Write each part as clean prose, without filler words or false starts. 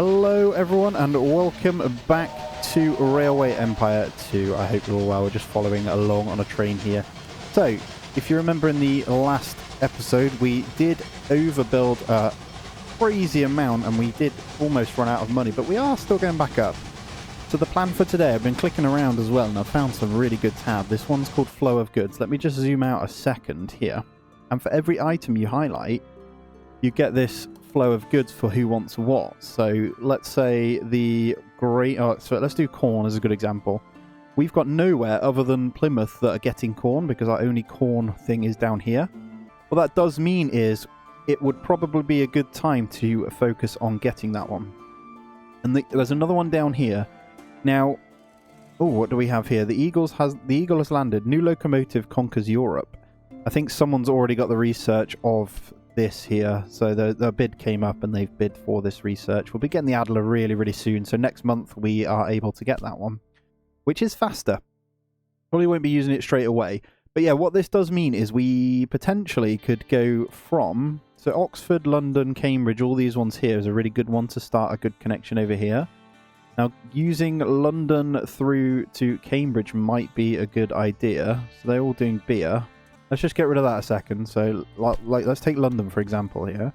Hello everyone and welcome back to Railway Empire 2. I hope you're all well. We're just following along on a train here. So, if you remember in the last episode, we did overbuild a crazy amount and we did almost run out of money, but we are still going back up. So the plan for today, I've been clicking around as well and I've found some really good tabs. This one's called Flow of Goods. Let me just zoom out a second here. And for every item you highlight, you get this flow of goods for who wants what. So let's say so let's do corn as a good example. We've got nowhere other than Plymouth that are getting corn because our only corn thing is down here. What that does mean is it would probably be a good time to focus on getting that one. And there's another one down here. Now, what do we have here? The Eagle has landed. New locomotive conquers Europe. I think someone's already got the research of this here. So the bid came up and they've bid for this research. We'll be getting the Adler really, really soon. So next month we are able to get that one, which is faster. Probably won't be using it straight away. But yeah, what this does mean is we potentially could go from... So Oxford, London, Cambridge, all these ones here is a really good one to start a good connection over here. Now, using London through to Cambridge might be a good idea. So they're all doing beer. Let's just get rid of that a second. So, let's take London, for example, here.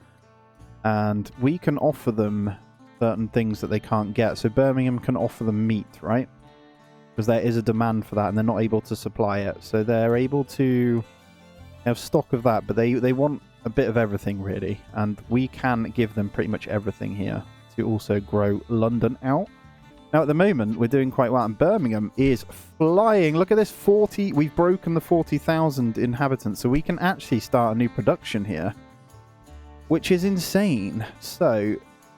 And we can offer them certain things that they can't get. So Birmingham can offer them meat, right? Because there is a demand for that and they're not able to supply it. So they're able to have stock of that, but they want a bit of everything, really. And we can give them pretty much everything here to also grow London out. Now, at the moment, we're doing quite well, and Birmingham is flying. Look at this, 40. We've broken the 40,000 inhabitants, so we can actually start a new production here, which is insane. So,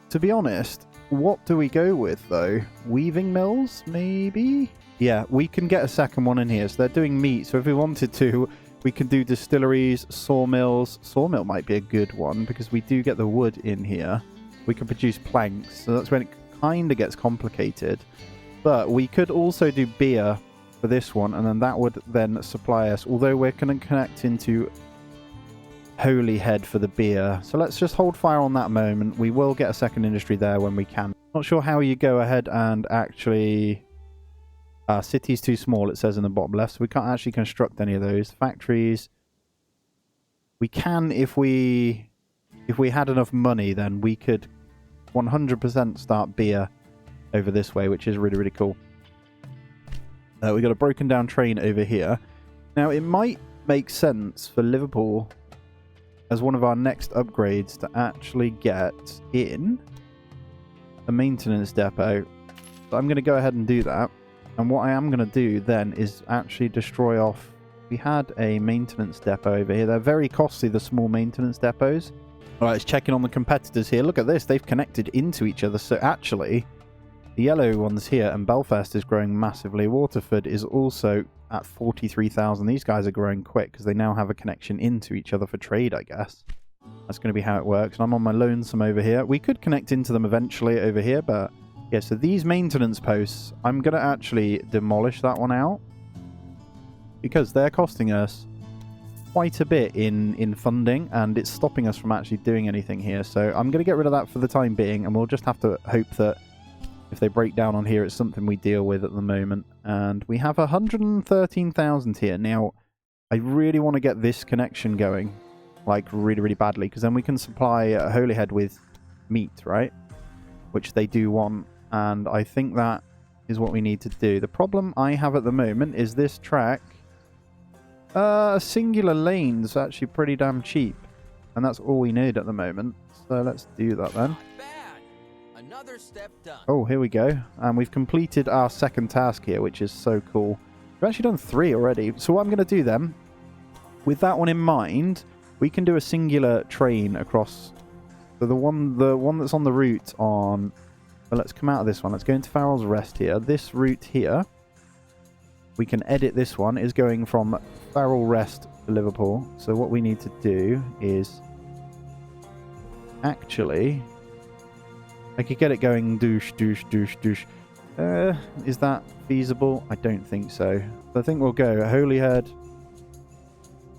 to be honest, what do we go with, though? Weaving mills, maybe? Yeah, we can get a second one in here. So they're doing meat, so if we wanted to, we can do distilleries, sawmills. Sawmill might be a good one, because we do get the wood in here. We can produce planks, so that's when it kind of gets complicated. But we could also do beer for this one, and then that would then supply us, although we're going to connect into Holyhead for the beer. So let's just hold fire on that moment. We will get a second industry there when we can. Not sure how you go ahead and actually... city's too small, it says in the bottom left, so we can't actually construct any of those. Factories, we can if we had enough money, then we could 100% start beer over this way, which is really, really cool. We got a broken down train over here. Now, it might make sense for Liverpool as one of our next upgrades to actually get in a maintenance depot. So I'm going to go ahead and do that. And what I am going to do then is actually destroy off... We had a maintenance depot over here. They're very costly, the small maintenance depots. Alright, it's checking on the competitors here. Look at this. They've connected into each other. So actually, the yellow one's here and Belfast is growing massively. Waterford is also at 43,000. These guys are growing quick because they now have a connection into each other for trade, I guess. That's going to be how it works. And I'm on my lonesome over here. We could connect into them eventually over here, but... yeah, so these maintenance posts, I'm going to actually demolish that one out. Because they're costing us quite a bit in funding, and it's stopping us from actually doing anything here. So I'm going to get rid of that for the time being, and we'll just have to hope that if they break down on here, it's something we deal with at the moment. And we have 113,000 here. Now, I really want to get this connection going, like really, really badly, because then we can supply Holyhead with meat, right? Which they do want. And I think that is what we need to do. The problem I have at the moment is this track. Singular lane's actually pretty damn cheap. And that's all we need at the moment. So let's do that then. Another step done. Oh, here we go. And we've completed our second task here, which is so cool. We've actually done 3 already. So what I'm going to do then, with that one in mind, we can do a singular train across. So the one that's on the route on... Well, let's come out of this one. Let's go into Farrell's Rest here. This route here, we can edit this one, is going from Farrell Rest to Liverpool. So what we need to do is... Actually... I could get it going douche, douche, douche, douche. Is that feasible? I don't think so. So I think we'll go Holyhead.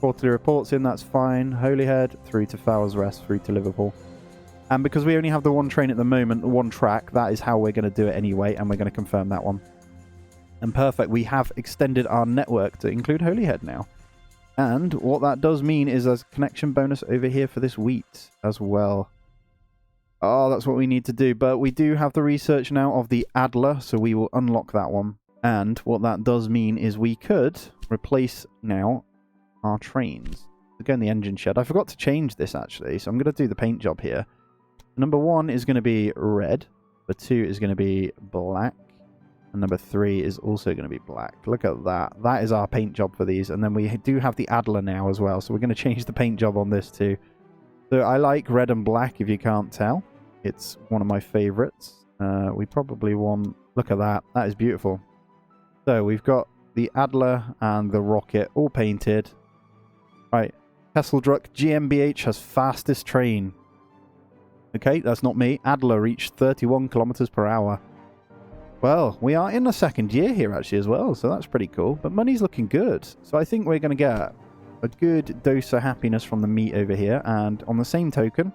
Quarterly reports in, that's fine. Holyhead through to Farrell's Rest, through to Liverpool. And because we only have the one train at the moment, one track, that is how we're going to do it anyway, and we're going to confirm that one. And perfect, we have extended our network to include Holyhead now. And what that does mean is there's a connection bonus over here for this wheat as well. Oh, that's what we need to do. But we do have the research now of the Adler, so we will unlock that one. And what that does mean is we could replace now our trains. To go in the engine shed. I forgot to change this actually, so I'm going to do the paint job here. Number 1 is going to be red. Number 2 is going to be black. And number 3 is also going to be black. Look at that. That is our paint job for these. And then we do have the Adler now as well. So we're going to change the paint job on this too. So I like red and black if you can't tell. It's one of my favorites. We probably want... Look at that. That is beautiful. So we've got the Adler and the Rocket all painted. Right. Kesseldruck GmbH has fastest train. Okay, that's not me. Adler reached 31 kilometers per hour. Well, we are in the second year here actually as well, so that's pretty cool. But money's looking good. So I think we're going to get a good dose of happiness from the meat over here. And on the same token,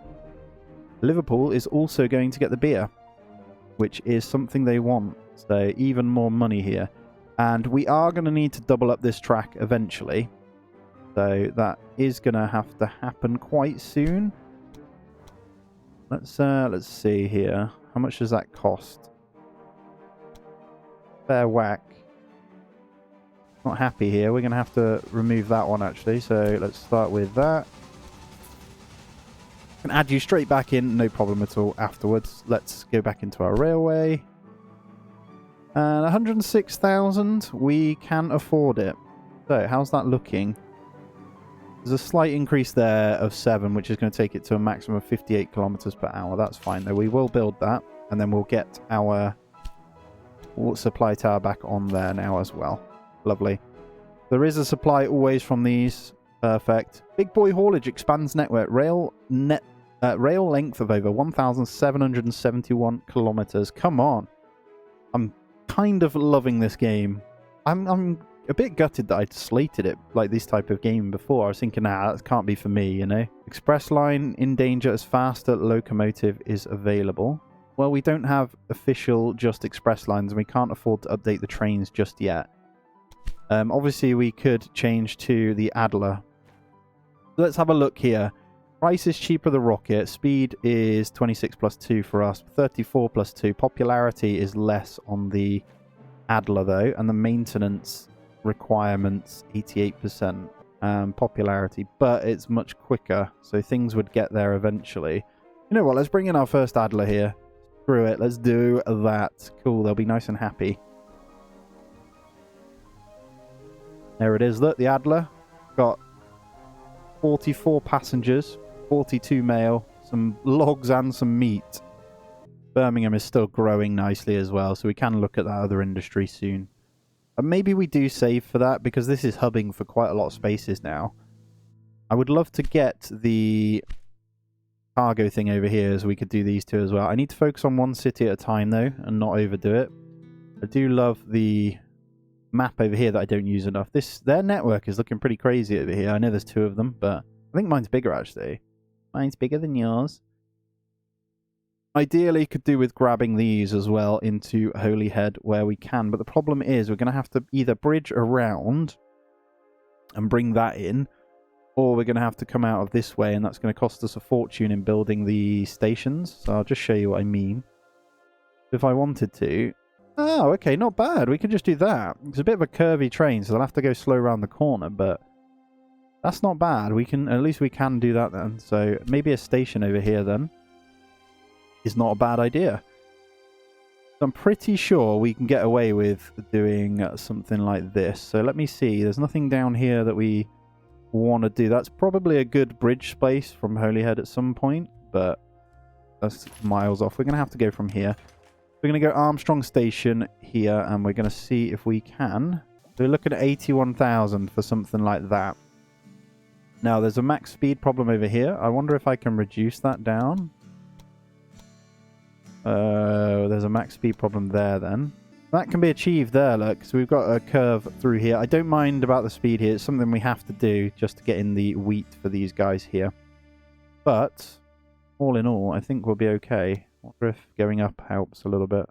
Liverpool is also going to get the beer, which is something they want. So even more money here. And we are going to need to double up this track eventually. So that is going to have to happen quite soon. Let's see here. How much does that cost? Fair whack. Not happy here. We're going to have to remove that one actually. So let's start with that. Can add you straight back in. No problem at all afterwards. Let's go back into our railway. And 106,000. We can afford it. So how's that looking? There's a slight increase there of 7, which is going to take it to a maximum of 58 kilometers per hour. That's fine, though. We will build that, and then we'll get our supply tower back on there now as well. Lovely. There is a supply always from these. Perfect. Big Boy Haulage expands network. Rail length of over 1,771 kilometers. Come on. I'm kind of loving this game. I'm a bit gutted that I'd slated it like this type of game before. I was thinking, nah, that can't be for me, you know. Express line in danger as faster locomotive is available. Well, we don't have official just express lines and we can't afford to update the trains just yet. Obviously, we could change to the Adler. Let's have a look here. Price is cheaper the Rocket. Speed is 26 plus 2 for us. 34 plus 2. Popularity is less on the Adler, though. And the maintenance requirements 88% popularity, but it's much quicker, so things would get there eventually. You know what, let's bring in our first Adler here. Screw it, let's do that. Cool, they'll be nice and happy. There it is. Look, the Adler got 44 passengers, 42 mail, some logs and some meat. Birmingham is still growing nicely as well, so we can look at that other industry soon. Maybe we do save for that, because this is hubbing for quite a lot of spaces now. I would love to get the cargo thing over here, so we could do these two as well. I need to focus on one city at a time, though, and not overdo it. I do love the map over here that I don't use enough. Their network is looking pretty crazy over here. I know there's 2 of them, but I think mine's bigger, actually. Mine's bigger than yours. Ideally, could do with grabbing these as well into Holyhead where we can. But the problem is we're going to have to either bridge around and bring that in, or we're going to have to come out of this way, and that's going to cost us a fortune in building the stations. So I'll just show you what I mean. If I wanted to... Oh, okay, not bad. We can just do that. It's a bit of a curvy train, so they'll have to go slow around the corner, but that's not bad. At least we can do that then. So maybe a station over here then is not a bad idea. So I'm pretty sure we can get away with doing something like this. So let me see. There's nothing down here that we want to do. That's probably a good bridge space from Holyhead at some point, but that's miles off. We're going to have to go from here. We're going to go Armstrong Station here, and we're going to see if we can. So we're looking at 81,000 for something like that. Now, there's a max speed problem over here. I wonder if I can reduce that down. There's a max speed problem there then. That can be achieved there, look. So we've got a curve through here. I don't mind about the speed here. It's something we have to do just to get in the wheat for these guys here. But all in all, I think we'll be okay. I wonder if going up helps a little bit.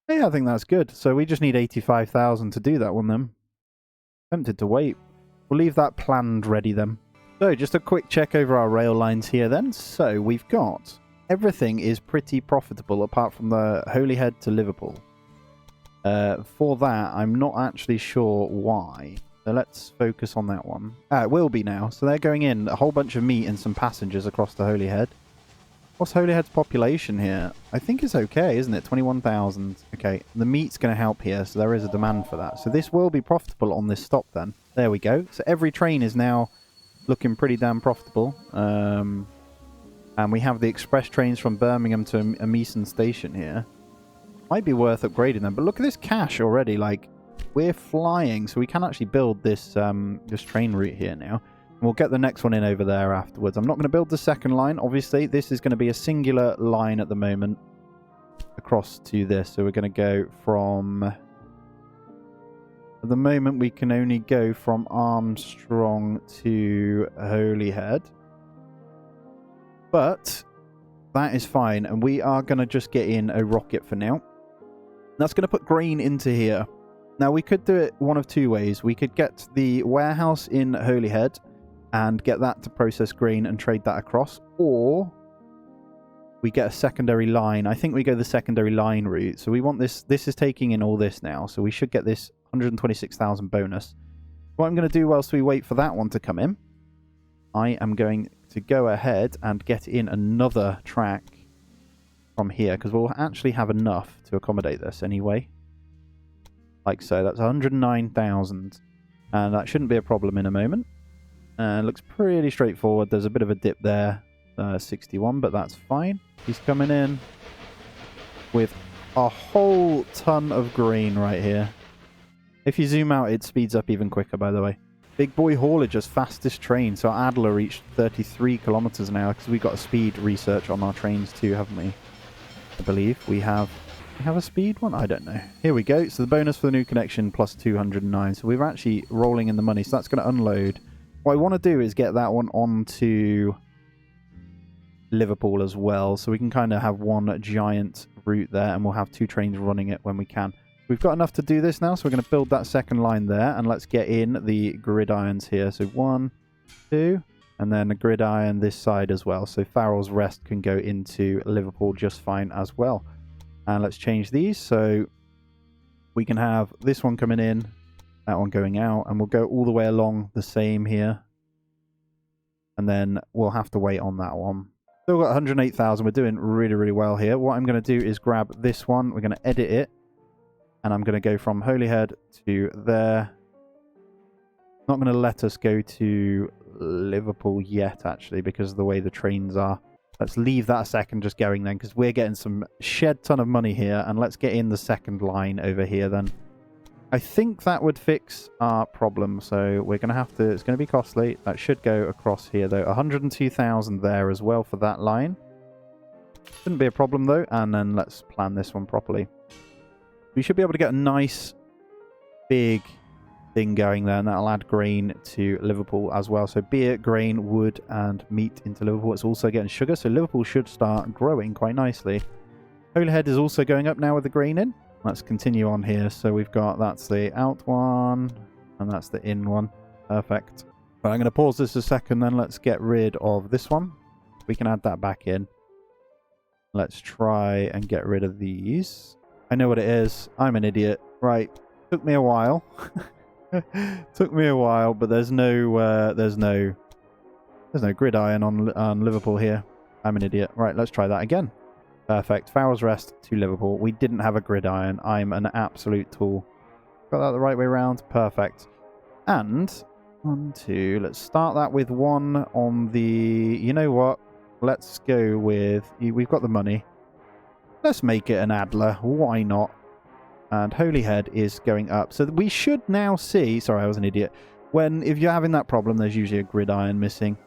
Yeah, I think that's good. So we just need 85,000 to do that one then. Tempted to wait. We'll leave that planned ready then. So just a quick check over our rail lines here then. So we've got everything is pretty profitable apart from the Holyhead to Liverpool. For that, I'm not actually sure why. So let's focus on that one. It will be now. So they're going in a whole bunch of meat and some passengers across the Holyhead. What's Holyhead's population here? I think it's okay, isn't it? 21,000. Okay, the meat's going to help here, so there is a demand for that. So this will be profitable on this stop then. There we go. So every train is now looking pretty damn profitable. And we have the express trains from Birmingham to Ameson Station here. Might be worth upgrading them. But look at this cash already. Like, we're flying, so we can actually build this this train route here now. And we'll get the next one in over there afterwards. I'm not going to build the second line. Obviously, this is going to be a singular line at the moment across to this. So we're going to go from... At the moment, we can only go from Armstrong to Holyhead. But that is fine. And we are going to just get in a rocket for now. That's going to put grain into here. Now, we could do it one of two ways. We could get the warehouse in Holyhead and get that to process grain and trade that across. Or we get a secondary line. I think we go the secondary line route. So we want this. This is taking in all this now. So we should get this 126,000 bonus. What I'm going to do whilst we wait for that one to come in, I am going to go ahead and get in another track from here, because we'll actually have enough to accommodate this anyway. Like so, that's 109,000, and that shouldn't be a problem in a moment. Looks pretty straightforward. There's a bit of a dip there, 61, but that's fine. He's coming in with a whole ton of grain right here. If you zoom out, it speeds up even quicker, by the way. Big boy haulage as fastest train. So Adler reached 33 kilometers an hour because we've got a speed research on our trains too, haven't we? I believe we have a speed one? I don't know. Here we go. So the bonus for the new connection plus 209. So we're actually rolling in the money. So that's going to unload. What I want to do is get that one onto Liverpool as well. So we can kind of have one giant route there and we'll have two trains running it when we can. We've got enough to do this now. So we're going to build that second line there. And let's get in the gridirons here. So 1, 2... and then a gridiron this side as well. So Farrell's Rest can go into Liverpool just fine as well. And let's change these. So we can have this one coming in, that one going out. And we'll go all the way along the same here. And then we'll have to wait on that one. Still got 108,000. We're doing really, really well here. What I'm going to do is grab this one. We're going to edit it. And I'm going to go from Holyhead to there. Not going to let us go to Liverpool yet, actually, because of the way the trains are. Let's leave that a second just going then, because we're getting some shed ton of money here, and let's get in the second line over here then. I think that would fix our problem, so we're going to have to... It's going to be costly. That should go across here, though. 102,000 there as well for that line. Shouldn't be a problem, though, and then let's plan this one properly. We should be able to get a nice big thing going there, and that'll add grain to Liverpool as well. So beer, grain, wood, and meat into Liverpool. It's also getting sugar, so Liverpool should start growing quite nicely. Holyhead is also going up now with the grain in. Let's continue on here. So we've got, that's the out one, and that's the in one. Perfect. But I'm going to pause this a second, then let's get rid of this one. We can add that back in. Let's try and get rid of these. I know what it is. I'm an idiot. Right. Took me a while. Took me a while, but there's no gridiron on Liverpool here. I'm an idiot. Right, let's try that again. Perfect. Farrell's Rest to Liverpool. We didn't have a gridiron. I'm an absolute tool. Got that the right way around. Perfect. And 1, 2. Let's start that with one on the... You know what? Let's go with... We've got the money. Let's make it an Adler. Why not? And Holyhead is going up. So we should now see... Sorry, I was an idiot. If you're having that problem, there's usually a gridiron missing.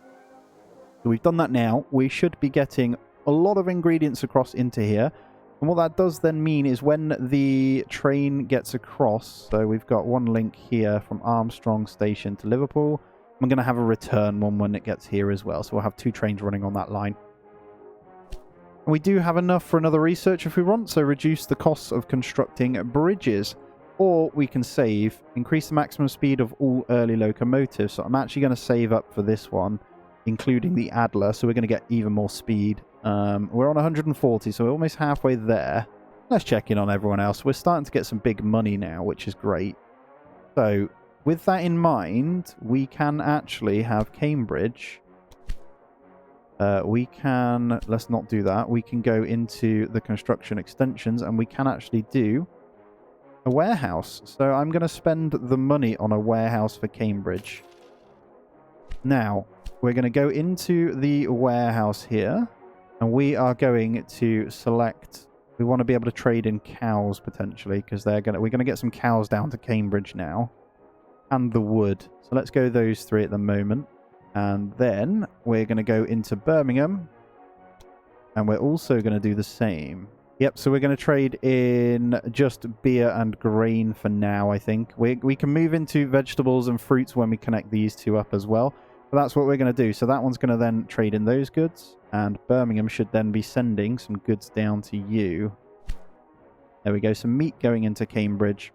So we've done that now. We should be getting a lot of ingredients across into here. And what that does then mean is when the train gets across... So we've got one link here from Armstrong Station to Liverpool. I'm going to have a return one when it gets here as well. So we'll have 2 trains running on that line. And we do have enough for another research if we want. So reduce the costs of constructing bridges. Or we can save, increase the maximum speed of all early locomotives. So I'm actually going to save up for this one, including the Adler. So we're going to get even more speed. We're on 140, so we're almost halfway there. Let's check in on everyone else. We're starting to get some big money now, which is great. So with that in mind, we can actually have Cambridge. Let's not do that. We can go into the construction extensions and we can actually do a warehouse. So I'm going to spend the money on a warehouse for Cambridge. Now, we're going to go into the warehouse here and we are going to select... We want to be able to trade in cows potentially because we're going to get some cows down to Cambridge now. And the wood. So let's go those 3 at the moment. And then we're going to go into Birmingham. And we're also going to do the same. Yep, so we're going to trade in just beer and grain for now, I think. We can move into vegetables and fruits when we connect these 2 up as well. But that's what we're going to do. So that one's going to then trade in those goods. And Birmingham should then be sending some goods down to you. There we go. Some meat going into Cambridge.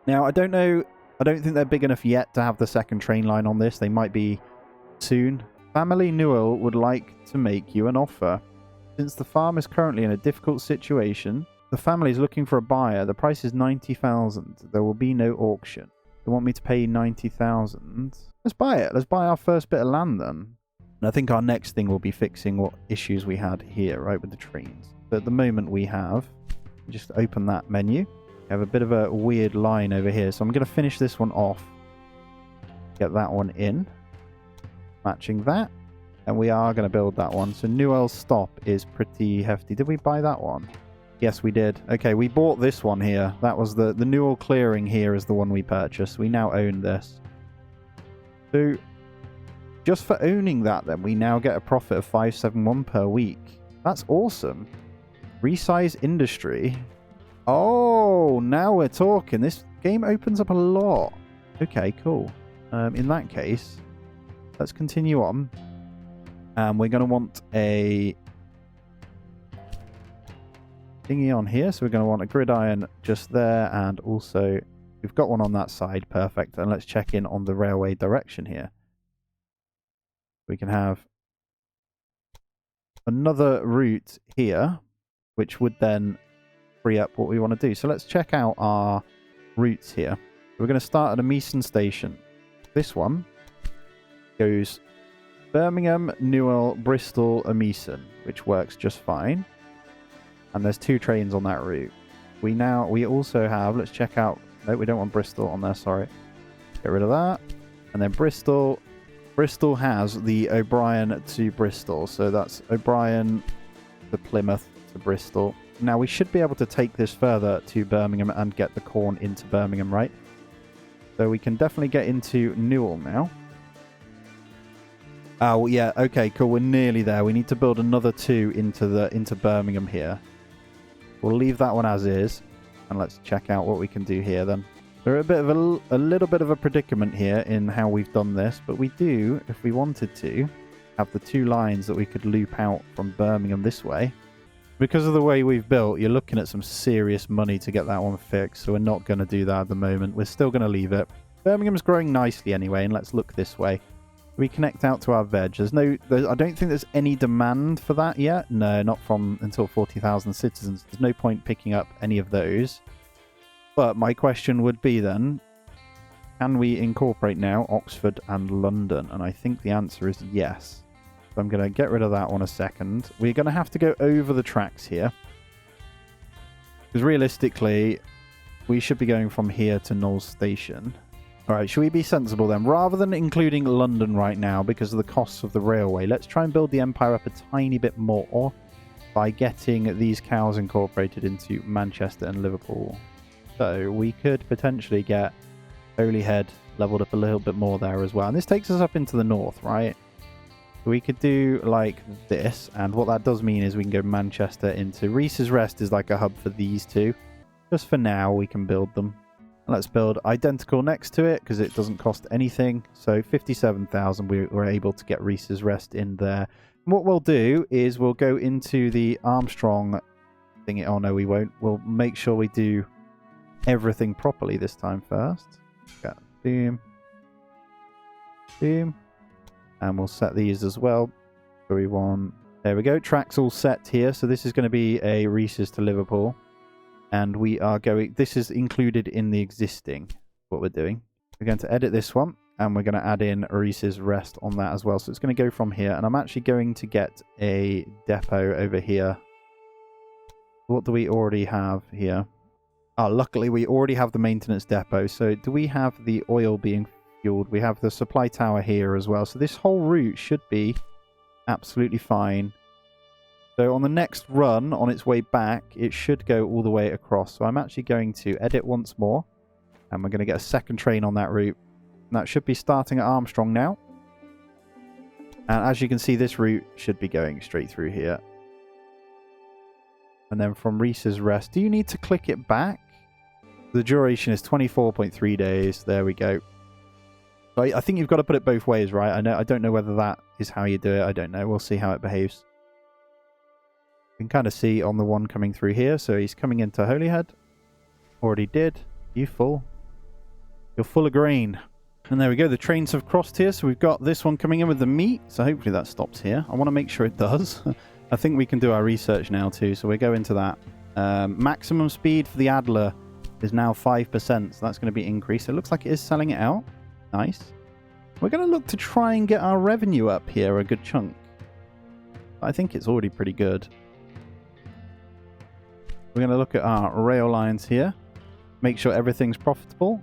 Now, I don't know. I don't think they're big enough yet to have the second train line on this. They might be soon. Family Newell would like to make you an offer. Since the farm is currently in a difficult situation, the family is looking for a buyer. The price is 90,000. There will be no auction. They want me to pay 90,000. Let's buy it. Let's buy our first bit of land then. And I think our next thing will be fixing what issues we had here, right, with the trains. So at the moment we have, just open that menu. We have a bit of a weird line over here. So I'm going to finish this one off. Get that one in. Matching that. And we are going to build that one. So Newell's stop is pretty hefty. Did we buy that one? Yes, we did. Okay, we bought this one here. That was the Newell clearing here is the one we purchased. We now own this. So just for owning that, then, we now get a profit of 571 per week. That's awesome. Resize industry. Oh, now we're talking. This game opens up a lot. Okay, cool. In that case, let's continue on. We're going to want a thingy on here. So we're going to want a gridiron just there. And also, we've got one on that side. Perfect. And let's check in on the railway direction here. We can have another route here, which would then free up what we want to do. So let's check out our routes here. We're going to start at a Meeson station. This one goes Birmingham, Newell, Bristol, and Meeson, which works just fine. And there's 2 trains on that route. We also have, let's check out, no, we don't want Bristol on there, sorry. Get rid of that. And then Bristol has the O'Brien to Bristol. So that's O'Brien to Plymouth to Bristol. Now we should be able to take this further to Birmingham and get the corn into Birmingham, right? So we can definitely get into Newell now. Oh, yeah. Okay, cool. We're nearly there. We need to build another 2 into Birmingham here. We'll leave that one as is. And let's check out what we can do here then. We're a little bit of a predicament here in how we've done this. But we do, if we wanted to, have the 2 lines that we could loop out from Birmingham this way. Because of the way we've built, you're looking at some serious money to get that one fixed. So we're not going to do that at the moment. We're still going to leave it. Birmingham's growing nicely anyway. And let's look this way. We connect out to our veg. I don't think there's any demand for that yet. No, not from until 40,000 citizens. There's no point picking up any of those. But my question would be then, can we incorporate now Oxford and London? And I think the answer is yes. So I'm going to get rid of that one a second. We're going to have to go over the tracks here. Because realistically, we should be going from here to Knowles Station. Alright, should we be sensible then? Rather than including London right now because of the costs of the railway, let's try and build the empire up a tiny bit more by getting these cows incorporated into Manchester and Liverpool. So we could potentially get Holyhead leveled up a little bit more there as well. And this takes us up into the north, right? We could do like this, and what that does mean is we can go Manchester into Reese's Rest is like a hub for these 2. Just for now, we can build them. Let's build identical next to it because it doesn't cost anything. So 57,000, we were able to get Reese's Rest in there. And what we'll do is we'll go into the Armstrong thingy. Oh no, we won't. We'll make sure we do everything properly this time first. Got boom, boom, and we'll set these as well. So we want, there we go. Tracks all set here. So this is going to be a Reese's to Liverpool. And we are going, this is included in the existing, what we're doing. We're going to edit this one, and we're going to add in Reese's Rest on that as well. So it's going to go from here, and I'm actually going to get a depot over here. What do we already have here? Oh, luckily we already have the maintenance depot. So do we have the oil being fueled? We have the supply tower here as well. So this whole route should be absolutely fine. So on the next run, on its way back, it should go all the way across. So I'm actually going to edit once more. And we're going to get a second train on that route. And that should be starting at Armstrong now. And as you can see, this route should be going straight through here. And then from Reese's Rest, do you need to click it back? The duration is 24.3 days. There we go. So I think you've got to put it both ways, right? I don't know whether that is how you do it. I don't know. We'll see how it behaves. You can kind of see on the one coming through here. So he's coming into Holyhead. Already did. You full. You're full of grain. And there we go. The trains have crossed here. So we've got this one coming in with the meat. So hopefully that stops here. I want to make sure it does. I think we can do our research now too. So we go into that. Maximum speed for the Adler is now 5%. So that's going to be increased. It looks like it is selling it out. Nice. We're going to look to try and get our revenue up here a good chunk. I think it's already pretty good. We're going to look at our rail lines here. Make sure everything's profitable.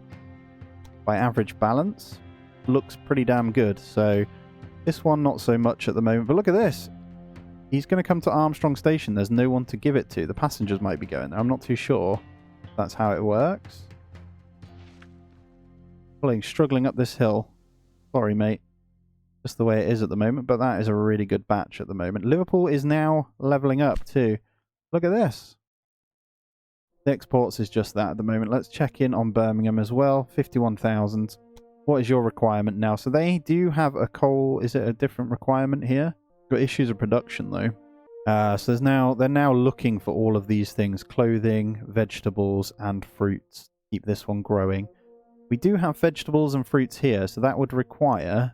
By average balance. Looks pretty damn good. So this one not so much at the moment. But look at this. He's going to come to Armstrong Station. There's no one to give it to. The passengers might be going there. I'm not too sure if that's how it works. Struggling up this hill. Sorry, mate. Just the way it is at the moment. But that is a really good batch at the moment. Liverpool is now leveling up too. Look at this. The exports is just that at the moment. Let's check in on Birmingham as well. 51,000. What is your requirement now? So they do have a coal. Is it a different requirement here? Got issues of production though. So they're now looking for all of these things: clothing, vegetables, and fruits. Keep this one growing. We do have vegetables and fruits here, so that would require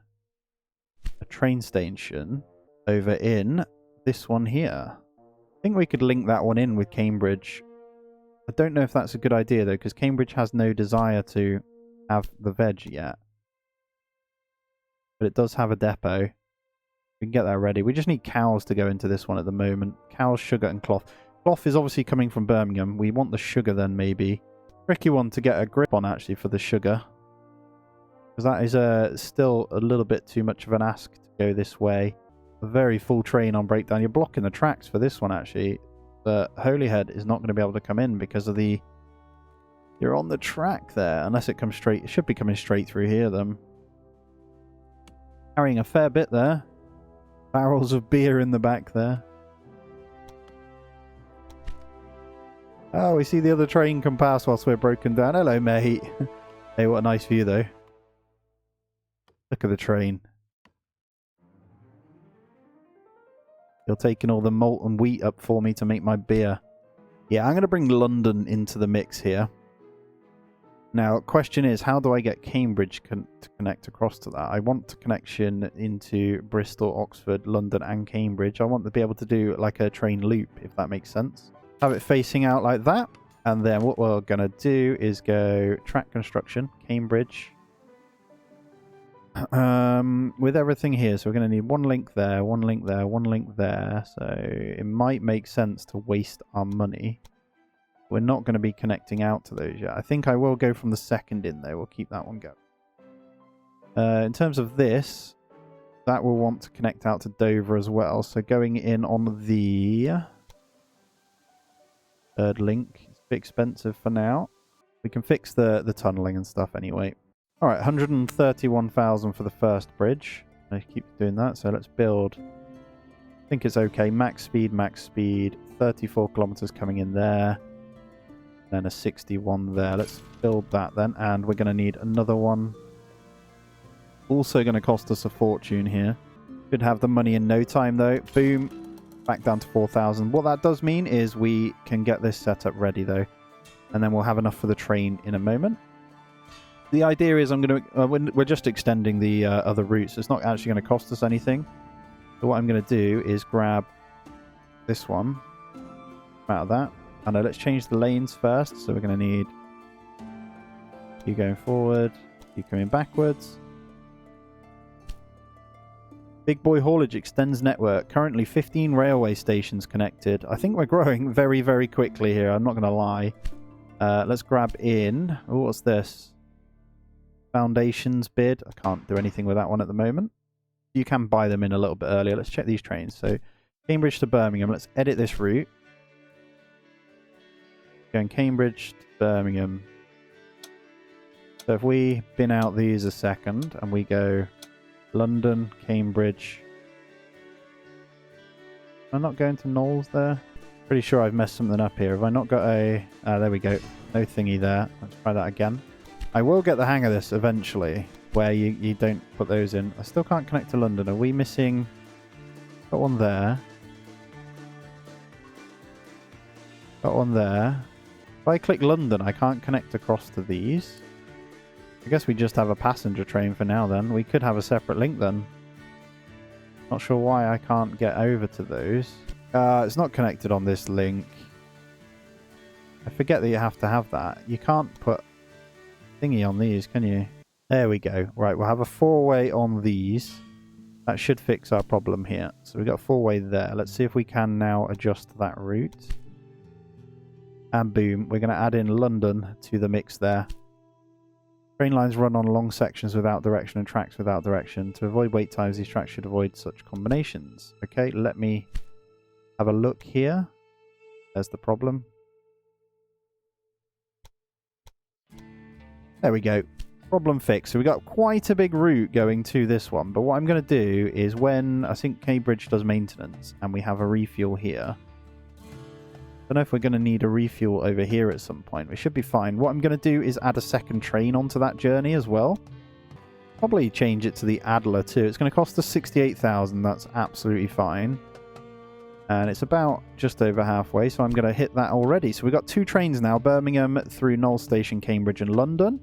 a train station over in this one here. I think we could link that one in with Cambridge. I don't know if that's a good idea though, because Cambridge has no desire to have the veg yet. But it does have a depot. We can get that ready. We just need cows to go into this one at the moment. Cows, sugar, and cloth. Cloth is obviously coming from Birmingham. We want the sugar then, maybe. Tricky one to get a grip on, actually, for the sugar. Because that is still a little bit too much of an ask to go this way. A very full train on breakdown. You're blocking the tracks for this one, actually. But Holyhead is not going to be able to come in because of the... You're on the track there. Unless it comes straight... It should be coming straight through here, then. Carrying a fair bit there. Barrels of beer in the back there. Oh, we see the other train come past whilst we're broken down. Hello, mate. Hey, what a nice view, though. Look at the train. You're taking all the malt and wheat up for me to make my beer. Yeah, I'm going to bring London into the mix here. Now, question is, how do I get Cambridge to connect across to that? I want a connection into Bristol, Oxford, London, and Cambridge. I want to be able to do like a train loop, if that makes sense. Have it facing out like that. And then what we're going to do is go track construction, Cambridge. With everything here. So we're going to need one link there, one link there, one link there. So it might make sense to waste our money. We're not going to be connecting out to those yet. I think I will go from the second in there. We'll keep that one going. In terms of this, that will want to connect out to Dover as well. So going in on the third link. It's a bit expensive for now. We can fix the tunneling and stuff anyway. All right, 131,000 for the first bridge. I keep doing that. So let's build. I think it's okay. Max speed, 34 kilometers coming in there. Then a 61 there. Let's build that then. And we're going to need another one. Also going to cost us a fortune here. Should have the money in no time though. Boom. Back down to 4,000. What that does mean is we can get this setup ready though. And then we'll have enough for the train in a moment. The idea is we're just extending the other routes. It's not actually going to cost us anything. So what I'm going to do is grab this one out of that. And let's change the lanes first. So we're going to need you going forward, you coming backwards. Big Boy Haulage extends network. Currently 15 railway stations connected. I think we're growing very, very quickly here. I'm not going to lie. Let's grab in. Oh, what's this? Foundations bid. I can't do anything with that one at the moment. You can buy them in a little bit earlier. Let's check these trains. So Cambridge to Birmingham. Let's edit this route. Going Cambridge to Birmingham. So if we bin out these a second and we go London, Cambridge. I'm not going to Knowles there. Pretty sure I've messed something up here. Have I not got a... there we go. No thingy there. Let's try that again. I will get the hang of this eventually, where you don't put those in. I still can't connect to London. Are we missing... Got one there. Got one there. If I click London, I can't connect across to these. I guess we just have a passenger train for now then. We could have a separate link then. Not sure why I can't get over to those. It's not connected on this link. I forget that you have to have that. You can't put thingy on these, can you? There we go. Right, we'll have a 4-way on these. That should fix our problem here. So we've got a 4-way there. Let's see if we can now adjust that route. And boom, we're going to add in London to the mix there. Train lines run on long sections without direction and tracks without direction. To avoid wait times, these tracks should avoid such combinations. Okay, let me have a look here. There's the problem. There we go. Problem fixed. So we got quite a big route going to this one. But what I'm going to do is when I think Cambridge does maintenance and we have a refuel here. I don't know if we're going to need a refuel over here at some point. We should be fine. What I'm going to do is add a second train onto that journey as well. Probably change it to the Adler too. It's going to cost us 68,000. That's absolutely fine. And it's about just over halfway, so I'm going to hit that already. So we've got 2 trains now, Birmingham through Knowles Station, Cambridge and London.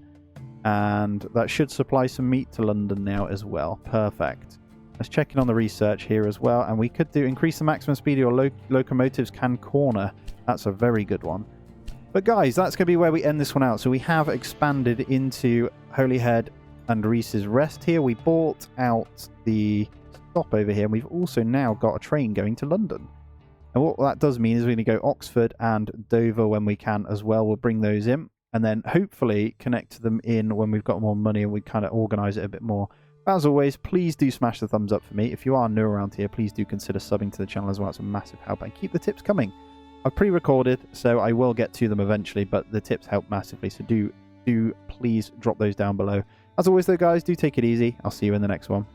And that should supply some meat to London now as well. Perfect. Let's check in on the research here as well. And we could do increase the maximum speed your locomotives can corner. That's a very good one. But guys, that's going to be where we end this one out. So we have expanded into Holyhead and Reese's Rest here. We bought out the stop over here. And we've also now got a train going to London. And what that does mean is we're going to go Oxford and Dover when we can as well. We'll bring those in. And then hopefully connect them in when we've got more money and we kind of organise it a bit more. As always, please do smash the thumbs up for me. If you are new around here, please do consider subbing to the channel as well. It's a massive help. And keep the tips coming. I've pre-recorded, so I will get to them eventually, but the tips help massively. So do please drop those down below. As always though, guys, do take it easy. I'll see you in the next one.